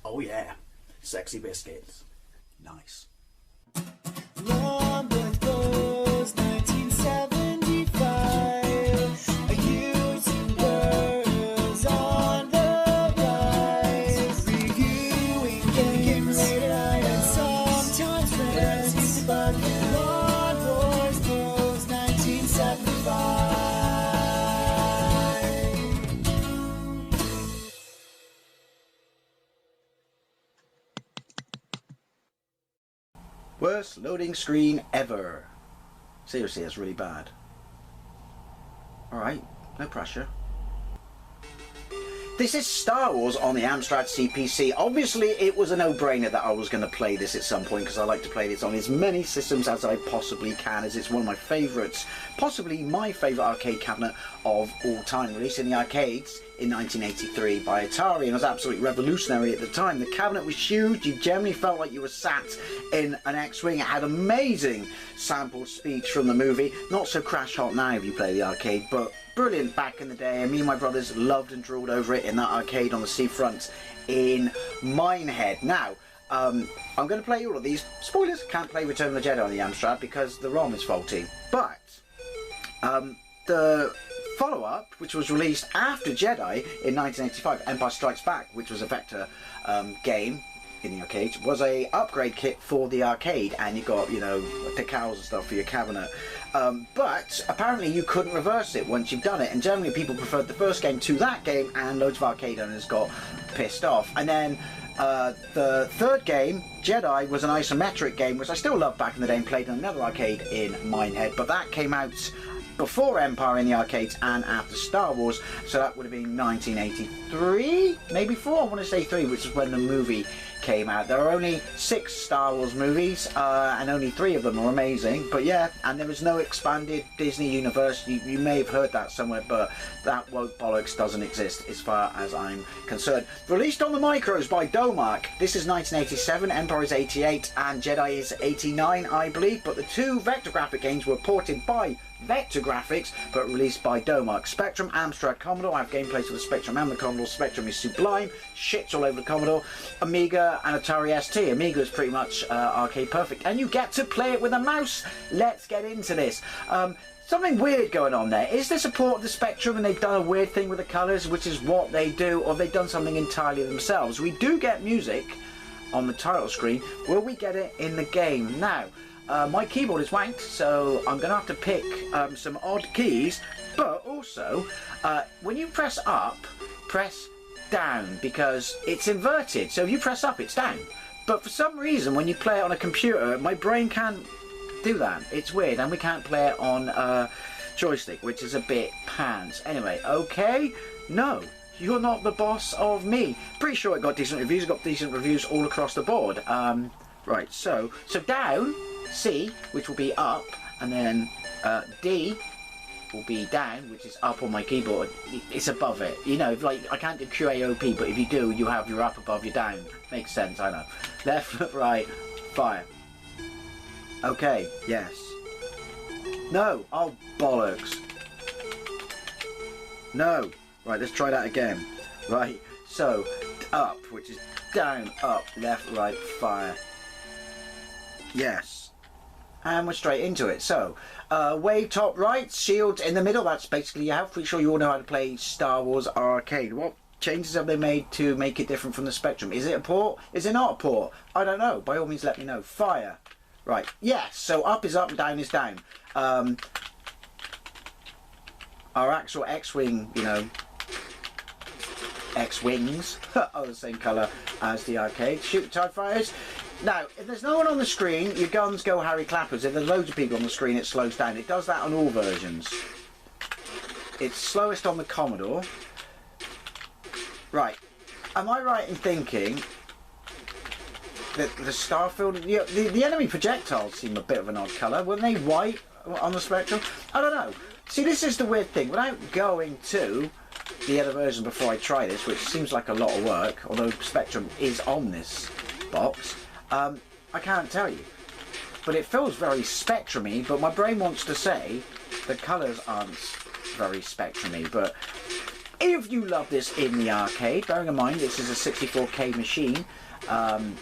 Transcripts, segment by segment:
Oh yeah, sexy biscuits. Nice. Long was 1975. A YouTuber on the rise, reviewing games late at night and sometimes friends. But Long Wars was 1975. Worst loading screen ever. Seriously, that's really bad. Alright, no pressure. This is Star Wars on the Amstrad CPC. Obviously, it was a no-brainer that I was going to play this at some point, because I like to play this on as many systems as I possibly can, as it's one of my favourites, possibly my favourite arcade cabinet of all time. Released in the arcades in 1983 by Atari, and it was absolutely revolutionary at the time. The cabinet was huge. You generally felt like you were sat in an X-Wing. It had amazing sample speech from the movie. Not so crash hot now if you play the arcade, but brilliant back in the day, and me and my brothers loved and drooled over it in that arcade on the seafront in Minehead. Now, I'm going to play all of these. Spoilers, can't play Return of the Jedi on the Amstrad because the ROM is faulty. But the follow-up, which was released after Jedi in 1985, Empire Strikes Back, which was a vector game in the arcade, was a upgrade kit for the arcade, and you got, you know, decals and stuff for your cabinet. But apparently you couldn't reverse it once you've done it, and generally people preferred the first game to that game, and loads of arcade owners got pissed off. And then the third game, Jedi, was an isometric game, which I still loved back in the day and played in another arcade in Minehead, but that came out before Empire in the arcades and after Star Wars, so that would have been 1983, maybe 4, I want to say 3, which is when the movie came out. There are only 6 Star Wars movies, and only 3 of them are amazing, but yeah, and there was no expanded Disney universe. You may have heard that somewhere, but that woke bollocks doesn't exist as far as I'm concerned. Released on the micros by Domark. This is 1987, Empire is 88, and Jedi is 89, I believe, but the 2 vector graphic games were ported by Vector Graphics, but released by Domark. Spectrum, Amstrad, Commodore. I have gameplays for the Spectrum and the Commodore. Spectrum is sublime, shits all over the Commodore. Amiga and Atari ST. Amiga is pretty much arcade perfect, and you get to play it with a mouse. Let's get into this. Something weird going on there. Is there support of the Spectrum and they've done a weird thing with the colours, which is what they do, or they've done something entirely themselves? We do get music on the title screen. Will we get it in the game? Now, my keyboard is wanked, so I'm going to have to pick some odd keys, but also, when you press up, press down, because it's inverted. So if you press up, it's down. But for some reason, when you play it on a computer, my brain can't do that. It's weird, and we can't play it on joystick, which is a bit pants. Anyway, okay, no. You're not the boss of me. Pretty sure it got decent reviews. It got decent reviews all across the board. Right, so down, C, which will be up, and then D will be down, which is up on my keyboard. It's above it. You know, like, I can't do QAOP, but if you do, you have your up above your down. Makes sense, I know. Left, right, fire. Okay, yes. No, oh, bollocks. No. Right, let's try that again. Right, so, up, which is down, up, left, right, fire. Yes. And we're straight into it. So, wave top right, shields in the middle. That's basically your health. Pretty sure you all know how to play Star Wars Arcade. What changes have they made to make it different from the Spectrum? Is it a port? Is it not a port? I don't know. By all means, let me know. Fire. Right. Yes. So up is up, down is down. Our actual X-Wing, you know, X-Wings are the same colour as the arcade. Shoot TIE fighters. Now, if there's no one on the screen, your guns go Harry Clappers. If there's loads of people on the screen, it slows down. It does that on all versions. It's slowest on the Commodore. Right. Am I right in thinking that the Starfield... The enemy projectiles seem a bit of an odd colour. Weren't they white on the Spectrum? I don't know. See, this is the weird thing. Without going to the other version before I try this, which seems like a lot of work, although Spectrum is on this box, I can't tell you. But it feels very Spectrum-y, but my brain wants to say the colours aren't very Spectrum-y, but If you love this in the arcade, bearing in mind this is a 64K machine, 1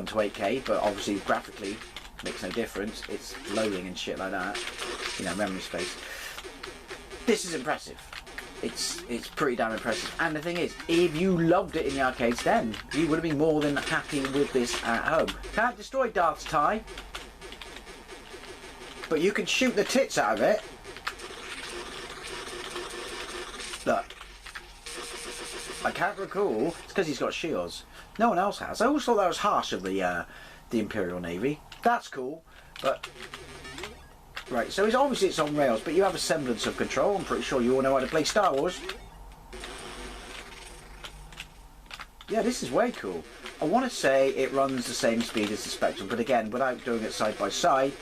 to 8K, but obviously graphically makes no difference. It's loading and shit like that, you know, memory space. This is impressive. It's pretty damn impressive. And the thing is, if you loved it in the arcades then, you would have been more than happy with this at home. Can't destroy Darth's tie, but you can shoot the tits out of it. Look, I can't recall. It's because he's got shields. No one else has. I always thought that was harsh of the Imperial Navy. That's cool, but right. So obviously it's on rails, but you have a semblance of control. I'm pretty sure you all know how to play Star Wars. Yeah, this is way cool. I want to say it runs the same speed as the Spectrum, but again, without doing it side by side.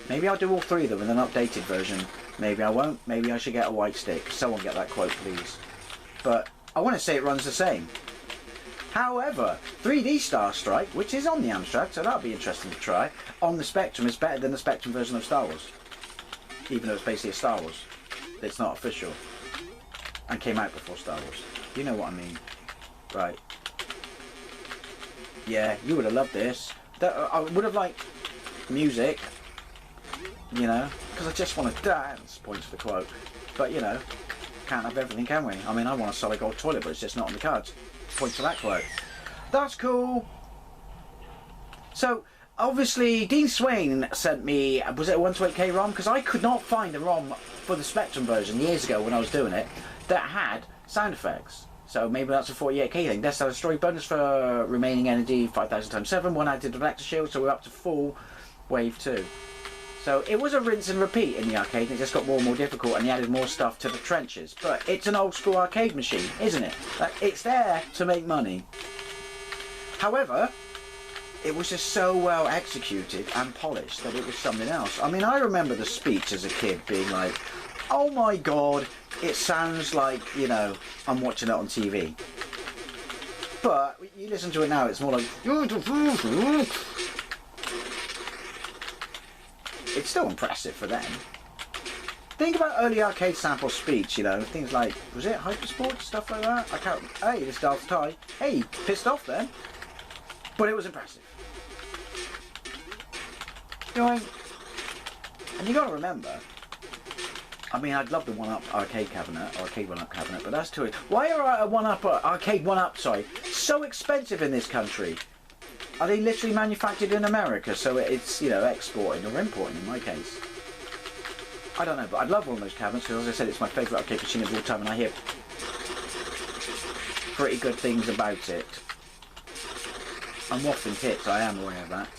Maybe I'll do all three of them in an updated version. Maybe I won't. Maybe I should get a white stick. Someone get that quote, please. But I want to say it runs the same. However, 3D Star Strike, which is on the Amstrad, so that'll be interesting to try, on the Spectrum is better than the Spectrum version of Star Wars. Even though it's basically a Star Wars. It's not official. And came out before Star Wars. You know what I mean. Right. Yeah, you would have loved this. I would have liked music, you know, because I just want to dance, points for the quote. But, you know, can't have everything, can we? I mean, I want a solid gold toilet, but it's just not on the cards. Points for that quote. That's cool. So, obviously, Dean Swain sent me, was it a 1 to 8K ROM? Because I could not find a ROM for the Spectrum version years ago when I was doing it that had sound effects. So maybe that's a 48K thing. That's a story bonus for remaining energy, 5,000 times 7, one added reflector shield, so we're up to full wave 2. So it was a rinse and repeat in the arcade, and it just got more and more difficult, and he added more stuff to the trenches. But it's an old school arcade machine, isn't it? Like, it's there to make money. However, it was just so well executed and polished that it was something else. I mean, I remember the speech as a kid being like, oh my god, it sounds like, you know, I'm watching it on TV. But you listen to it now, it's more like, it's still impressive for them. Think about early arcade sample speech, you know, things like, was it Hypersport, stuff like that? I can't, hey, this Darth's tie. Hey, pissed off then. But it was impressive. You know, and you gotta remember, I mean, I'd love the 1-up arcade cabinet, arcade 1-up cabinet, but that's too... Why are a 1-up, arcade 1-up, sorry, so expensive in this country? Are they literally manufactured in America, so it's, you know, exporting or importing in my case? I don't know, but I'd love one of those cabinets, because as I said, it's my favourite arcade machine of all time, and I hear pretty good things about it. I'm waffling tits, I am aware of that.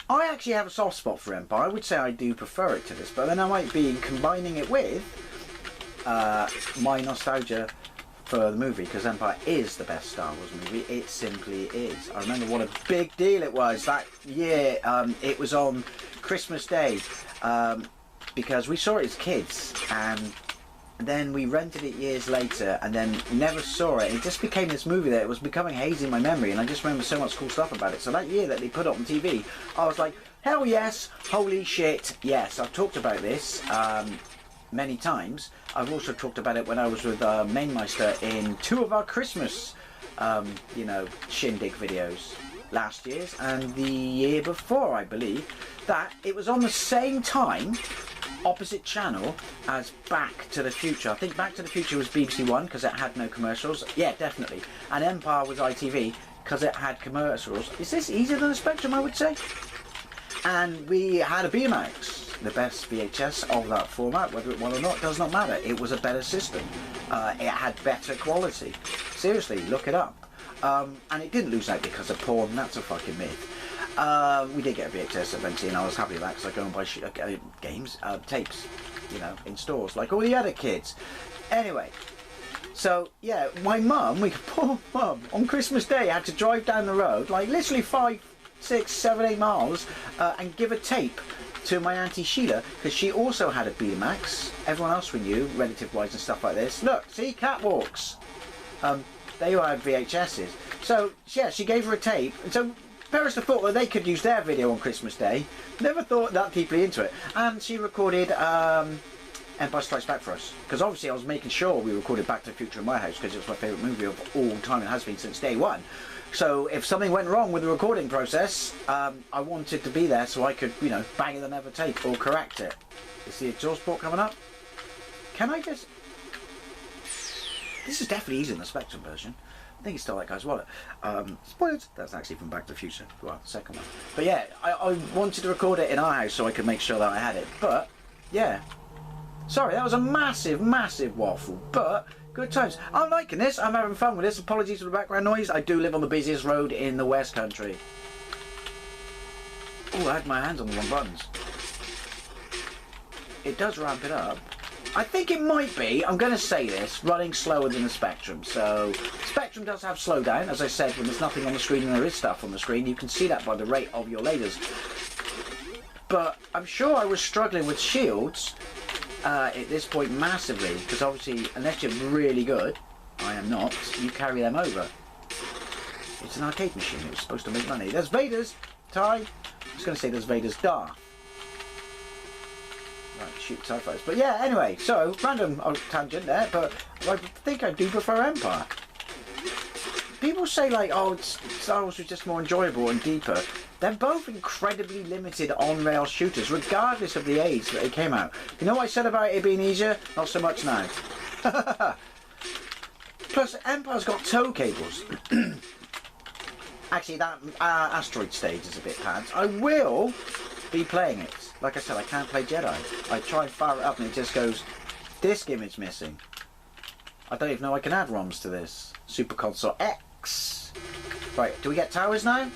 I actually have a soft spot for Empire. I would say I do prefer it to this, but then I might be combining it with my nostalgia for the movie, because Empire is the best Star Wars movie. It simply is. I remember what a big deal it was that year. It was on Christmas Day, because we saw it as kids, and then we rented it years later, and then never saw it. It just became this movie that it was becoming hazy in my memory, and I just remember so much cool stuff about it. So that year that they put it on TV, I was like, hell yes, holy shit, yes. I've talked about this many times. I've also talked about it when I was with Mainmeister in 2 of our Christmas, you know, shindig videos. Last year's and the year before, I believe, that it was on the same time, opposite channel as Back to the Future. I think Back to the Future was BBC One because it had no commercials. Yeah, definitely. And Empire was ITV because it had commercials. Is this easier than the Spectrum, I would say? And we had a Betamax, the best VHS of that format, whether it won or not, does not matter. It was a better system. It had better quality. Seriously, look it up. And it didn't lose out because of porn. That's a fucking myth. We did get a VHS eventually, and I was happy with that because I go and buy games, tapes, you know, in stores like all the other kids. Anyway, so yeah, my mum, poor mum, on Christmas Day had to drive down the road, like literally 5, 6, 7, 8 miles, and give a tape to my Auntie Sheila, because she also had a Betamax. Everyone else we knew, relative-wise and stuff like this. Look, see, catwalks. They all had VHSs. So, yeah, she gave her a tape. And so, parents thought that they could use their video on Christmas Day. Never thought that deeply into it. And she recorded Empire Strikes Back for us, because obviously I was making sure we recorded Back to the Future in my house because it was my favourite movie of all time. It has been since day one. So if something went wrong with the recording process, I wanted to be there so I could, you know, bang it and never take or correct it. Is the exhaust port coming up? Can I just... This is definitely easier than the Spectrum version. I think it's still that guy's wallet. Spoilers. That's actually from Back to the Future. Well, the second one. But yeah, I wanted to record it in our house so I could make sure that I had it. But, yeah. Sorry, that was a massive, massive waffle. But, good times. I'm liking this. I'm having fun with this. Apologies for the background noise. I do live on the busiest road in the West Country. Oh, I had my hands on the wrong buttons. It does ramp it up. I think it might be, I'm going to say this, running slower than the Spectrum. So, Spectrum does have slowdown, as I said, when there's nothing on the screen and there is stuff on the screen. You can see that by the rate of your lasers. But I'm sure I was struggling with shields at this point massively, because obviously, unless you're really good, I am not, you carry them over. It's an arcade machine, it was supposed to make money. There's Vader's, Ty. I was going to say there's Vader's Darth. Right, shoot TIE fighters. But yeah, anyway, so, random tangent there, but I think I do prefer Empire. People say like, oh, Star Wars was just more enjoyable and deeper. They're both incredibly limited on-rail shooters, regardless of the age that they came out. You know what I said about it being easier? Not so much now. Plus, Empire's got tow cables. Actually, that asteroid stage is a bit pants. I will be playing it. Like I said, I can't play Jedi. I try and fire it up and it just goes, disk image missing. I don't even know I can add ROMs to this. Super Console X. Right, do we get towers now?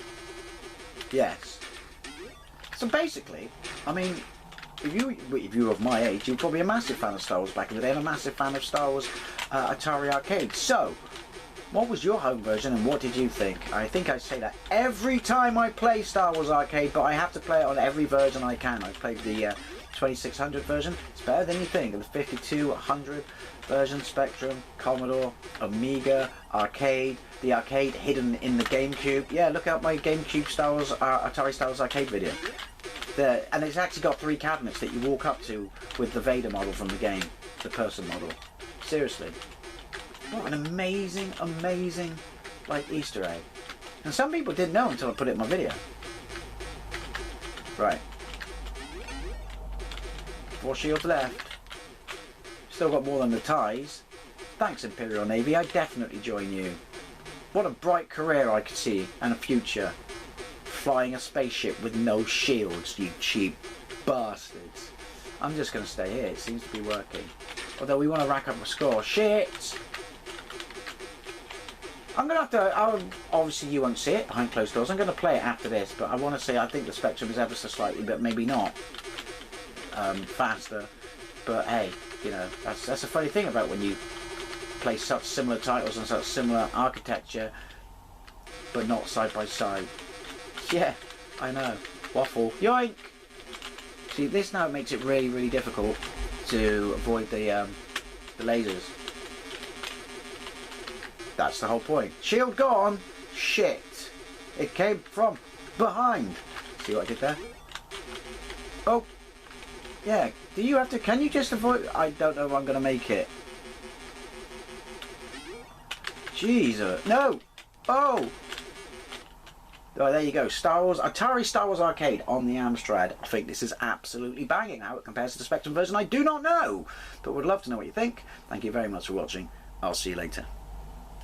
Yes. So basically, I mean, if you were of my age, you're probably a massive fan of Star Wars back in the day and a massive fan of Star Wars Atari Arcade. So, what was your home version and what did you think? I think I say that every time I play Star Wars Arcade, but I have to play it on every version I can. I've played the 2600 version. It's better than you think. The 5200 version, Spectrum, Commodore, Amiga, Arcade, the arcade hidden in the GameCube. Yeah, look out my GameCube Star Wars, Atari Star Wars Arcade video. And it's actually got 3 cabinets that you walk up to with the Vader model from the game, the person model. Seriously. What an amazing, amazing, like, Easter egg. And some people didn't know until I put it in my video. Right. 4 shields left. Still got more than the ties. Thanks, Imperial Navy. I'd definitely join you. What a bright career I could see, and a future. Flying a spaceship with no shields, you cheap bastards. I'm just going to stay here. It seems to be working. Although we want to rack up a score. Shit! I'm going to have to, obviously you won't see it behind closed doors, I'm going to play it after this, but I want to say I think the Spectrum is ever so slightly, but maybe not, faster, but hey, you know, that's a funny thing about when you play such similar titles and such similar architecture, but not side by side. Yeah, I know, waffle, yoink! See, this now makes it really, really difficult to avoid the lasers. That's the whole point. Shield gone! Shit! It came from behind. See what I did there? Oh! Yeah, do you have to... Can you just avoid... I don't know if I'm going to make it. Jesus. No! Oh! Oh, there you go. Star Wars... Atari Star Wars Arcade on the Amstrad. I think this is absolutely banging. How it compares to the Spectrum version, I do not know. But would love to know what you think. Thank you very much for watching. I'll see you later.